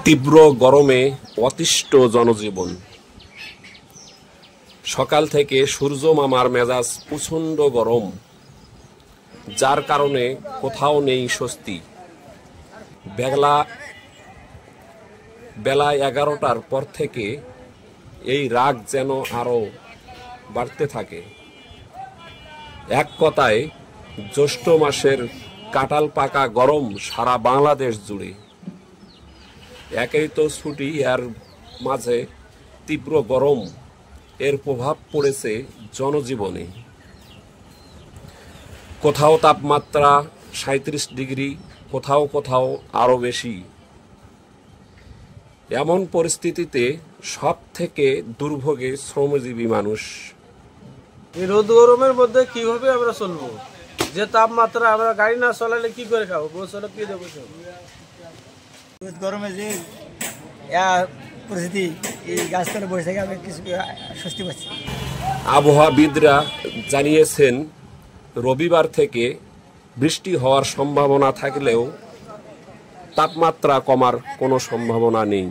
তীব্র গরমে অতিষ্ঠ জনজীবন। সকাল থেকে সূর্য মামার মেজাজ প্রচণ্ড গরম, যার কারণে কোথাও নেই স্বস্তি। বেলা 11টার পর থেকে এই রাগ যেন আরো বাড়তে থাকে। এক কথায় জ্যৈষ্ঠ মাসের কাঁঠাল পাকা গরম সারা বাংলাদেশ জুড়ে। একেই তো ছুটি, এর মাঝে তীব্র গরম, এর প্রভাব পড়েছে জনজীবনে। কোথাও তাপমাত্রা 37 ডিগ্রি, কোথাও কোথাও আরো বেশি। এমন পরিস্থিতিতে সব থেকে দুর্ভোগে শ্রমজীবী মানুষ। এই রোদ গরমের মধ্যে কিভাবে আমরা চলবো? যে তাপমাত্রা, আমরা গাড়ি না চালালে কি করে খাবো? বছরে কি দেবো? রোদ গরমে যে পরিস্থিতি, এই গাছতলে বসে থেকে আমি কিছু স্বস্তি পাচ্ছি। আবহাওয়াবিদরা জানিয়েছেন রবিবার থেকে বৃষ্টি হওয়ার সম্ভাবনা থাকলেও তাপমাত্রা কমার কোনো সম্ভাবনা নেই।